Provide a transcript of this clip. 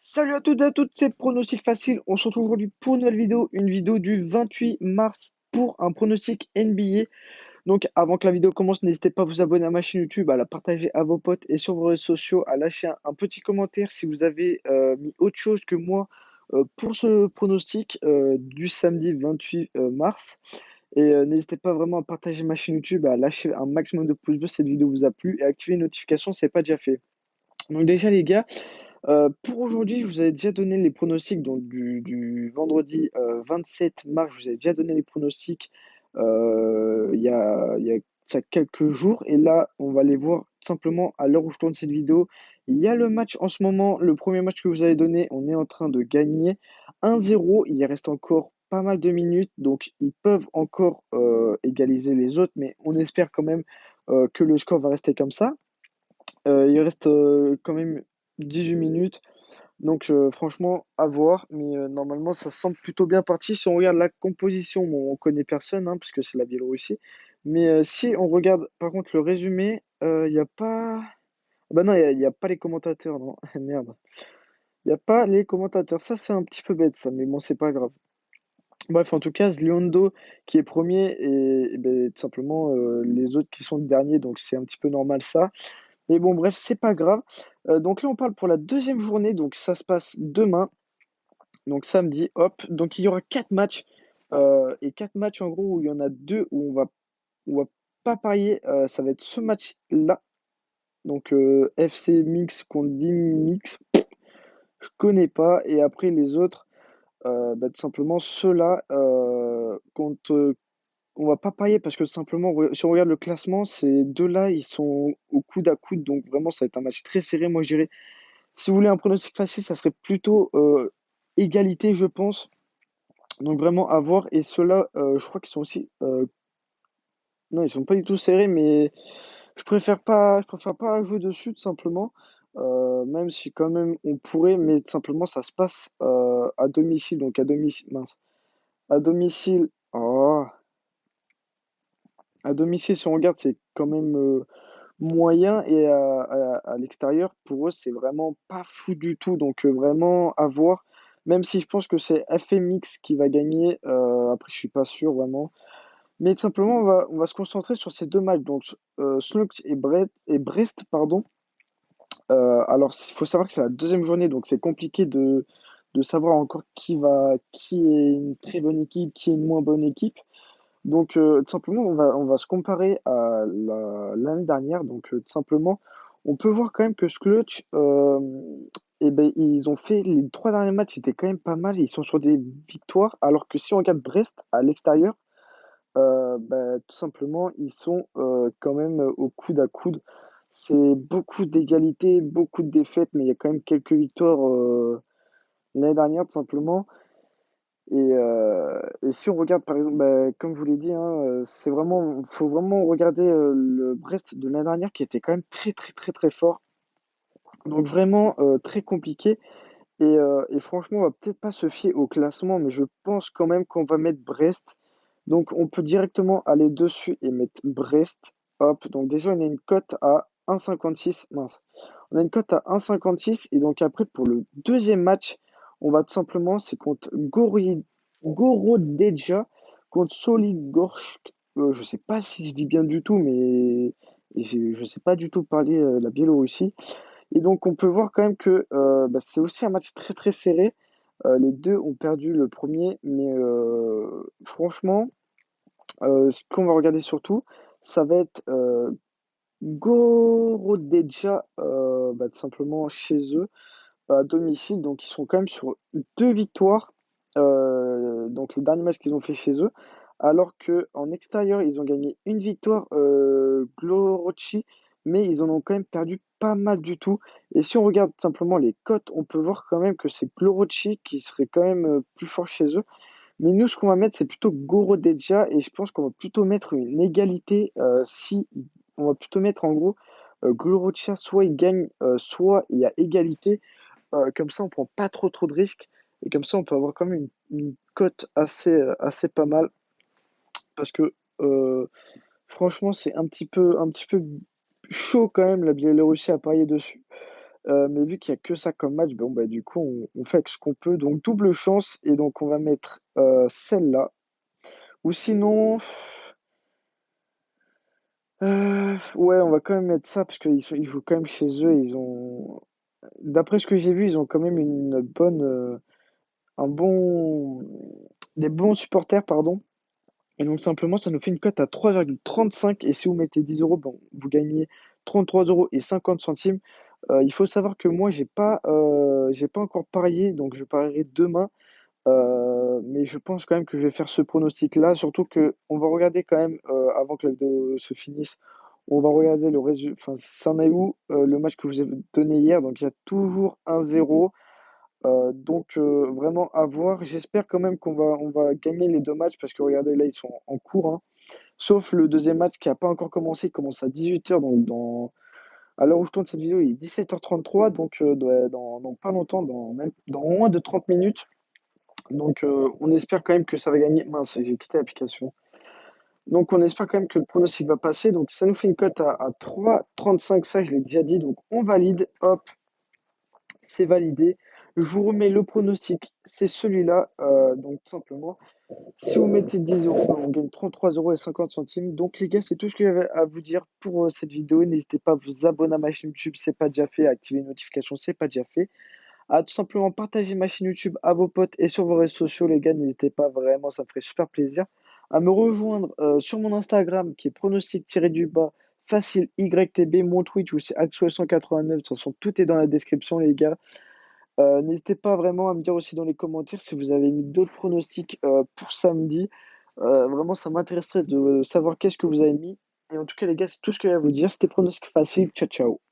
Salut à toutes et à toutes, c'est Pronostic Facile. On se retrouve aujourd'hui pour une nouvelle vidéo, une vidéo du 28 mars pour un pronostic NBA. Donc avant que la vidéo commence, n'hésitez pas à vous abonner à ma chaîne YouTube, à la partager à vos potes et sur vos réseaux sociaux, à lâcher un petit commentaire si vous avez mis autre chose que moi pour ce pronostic du samedi 28 mars. Et n'hésitez pas vraiment à partager ma chaîne YouTube, à lâcher un maximum de pouces bleus si cette vidéo vous a plu et à activer les notifications si ce n'est pas déjà fait. Donc déjà les gars, pour aujourd'hui, je vous avais déjà donné les pronostics donc du vendredi 27 mars. Je vous avais déjà donné les pronostics il y a ça quelques jours. Et là, on va les voir simplement à l'heure où je tourne cette vidéo. Il y a le match en ce moment, le premier match que vous avez donné, on est en train de gagner 1-0. Il reste encore pas mal de minutes, donc ils peuvent encore égaliser les autres, mais on espère quand même que le score va rester comme ça. Il reste quand même 18 minutes. Donc franchement, à voir, mais normalement ça semble plutôt bien parti. Si on regarde la composition, bon, on connaît personne, hein, puisque c'est la Biélorussie. Mais si on regarde par contre le résumé, il n'y a pas... Ah bah non, il y a pas les commentateurs, non. Merde. Il n'y a pas les commentateurs. Ça, c'est un petit peu bête, ça, mais bon, c'est pas grave. Bref, en tout cas, Lyondo qui est premier et ben, tout simplement les autres qui sont derniers, donc c'est un petit peu normal ça. Mais bon, bref, c'est pas grave. Donc là, on parle pour la deuxième journée, donc ça se passe demain. Donc samedi, hop. Donc il y aura quatre matchs. Et quatre matchs en gros où il y en a deux où on va pas parier. Ça va être ce match-là. Donc FC Mix contre Dim Mix. Je connais pas. Et après les autres, bah, tout simplement ceux-là contre. On va pas parier parce que tout simplement, si on regarde le classement, ces deux-là, ils sont au coude à coude. Donc vraiment, ça va être un match très serré. Moi, je dirais, si vous voulez un pronostic facile, ça serait plutôt égalité, je pense. Donc vraiment à voir. Et ceux-là, je crois qu'ils sont aussi. Non, ils sont pas du tout serrés, mais je préfère pas jouer dessus tout simplement. Même si quand même on pourrait, mais tout simplement ça se passe à domicile. Donc à domicile, mince. À domicile. Oh, à domicile, si on regarde, c'est quand même moyen. Et à l'extérieur, pour eux, c'est vraiment pas fou du tout. Donc vraiment à voir. Même si je pense que c'est FMX qui va gagner. Après, je suis pas sûr vraiment. Mais tout simplement, on va se concentrer sur ces deux matchs, donc Slugs et Brest, pardon. Alors, il faut savoir que c'est la deuxième journée, donc c'est compliqué de savoir encore qui est une très bonne équipe, qui est une moins bonne équipe. Donc, tout simplement, on va se comparer à l'année dernière. Donc, tout simplement, on peut voir quand même que Clutch, eh ben, ils ont fait les trois derniers matchs, c'était quand même pas mal. Ils sont sur des victoires, alors que si on regarde Brest à l'extérieur, bah, tout simplement, ils sont quand même au coude à coude. C'est beaucoup d'égalité, beaucoup de défaites, mais il y a quand même quelques victoires l'année dernière, tout simplement. Et si on regarde, par exemple, bah, comme je vous l'ai dit, hein, faut vraiment regarder le Brest de l'année dernière qui était quand même très, très, très, très fort. Donc vraiment très compliqué. Et franchement, on va peut-être pas se fier au classement, mais je pense quand même qu'on va mettre Brest. Donc on peut directement aller dessus et mettre Brest. Hop, donc déjà on a une cote à 1,56. Mince. On a une cote à 1,56 et donc après pour le deuxième match, on va tout simplement, c'est contre Gorodeja contre Soligorsk. Je sais pas si je dis bien du tout, mais je sais pas du tout parler la Biélorussie. Et donc on peut voir quand même que bah, c'est aussi un match très très serré. Les deux ont perdu le premier, mais franchement, ce qu'on va regarder surtout, ça va être Gorodeja, bah, tout simplement chez eux, à domicile. Donc ils sont quand même sur deux victoires. Donc le dernier match qu'ils ont fait chez eux. Alors que en extérieur, ils ont gagné une victoire, Glorocci, mais ils en ont quand même perdu pas mal du tout. Et si on regarde simplement les cotes, on peut voir quand même que c'est Glorocci qui serait quand même plus fort chez eux. Mais nous, ce qu'on va mettre, c'est plutôt Gorodeja et je pense qu'on va plutôt mettre une égalité. Si on va plutôt mettre en gros Gorodeja, soit il gagne, soit il y a égalité. Comme ça, on prend pas trop trop de risques et comme ça, on peut avoir quand même une cote assez pas mal parce que franchement, c'est un petit peu chaud quand même la Biélorussie à parier dessus. Mais vu qu'il y a que ça comme match, bon, bah, du coup, on fait avec ce qu'on peut. Donc, double chance. Et donc, on va mettre celle-là. Ou sinon, ouais, on va quand même mettre ça parce ils jouent quand même chez eux. D'après ce que j'ai vu, ils ont quand même un bon, des bons supporters, pardon. Et donc simplement, ça nous fait une cote à 3,35. Et si vous mettez 10 euros, bon, vous gagnez 33,50 €. Il faut savoir que moi, j'ai pas encore parié, donc je parierai demain. Mais je pense quand même que je vais faire ce pronostic-là, surtout que on va regarder quand même, avant que la vidéo se finisse, on va regarder le résultat, enfin, ça en est où, le match que je vous ai donné hier. Donc il y a toujours 1-0. Donc vraiment à voir. J'espère quand même on va gagner les 2 matchs parce que regardez là, ils sont en cours, hein. Sauf le deuxième match qui a pas encore commencé, il commence à 18 h, donc à l'heure où je tourne cette vidéo, il est 17 h 33, donc dans pas longtemps, dans moins de 30 minutes. Donc on espère quand même que ça va gagner. Mince, j'ai quitté l'application. Donc on espère quand même que le pronostic va passer. Donc ça nous fait une cote à 3,35, ça je l'ai déjà dit. Donc on valide, hop, c'est validé. Je vous remets le pronostic, c'est celui-là. Donc tout simplement, si vous mettez 10 euros, ben, on gagne 33,50 €. Donc les gars, c'est tout ce que j'avais à vous dire pour cette vidéo. N'hésitez pas à vous abonner à ma chaîne YouTube, c'est pas déjà fait, à activer les notifications, c'est pas déjà fait. À tout simplement partager ma chaîne YouTube à vos potes et sur vos réseaux sociaux, les gars. N'hésitez pas, vraiment, ça me ferait super plaisir. À me rejoindre sur mon Instagram qui est pronostic-du-bas facile YTB, mon Twitch où c'est Axwell189. De toute façon, tout est dans la description, les gars. N'hésitez pas vraiment à me dire aussi dans les commentaires si vous avez mis d'autres pronostics pour samedi. Vraiment, ça m'intéresserait de savoir qu'est-ce que vous avez mis. Et en tout cas, les gars, c'est tout ce que j'ai à vous dire. C'était pronostic facile. Ciao, ciao.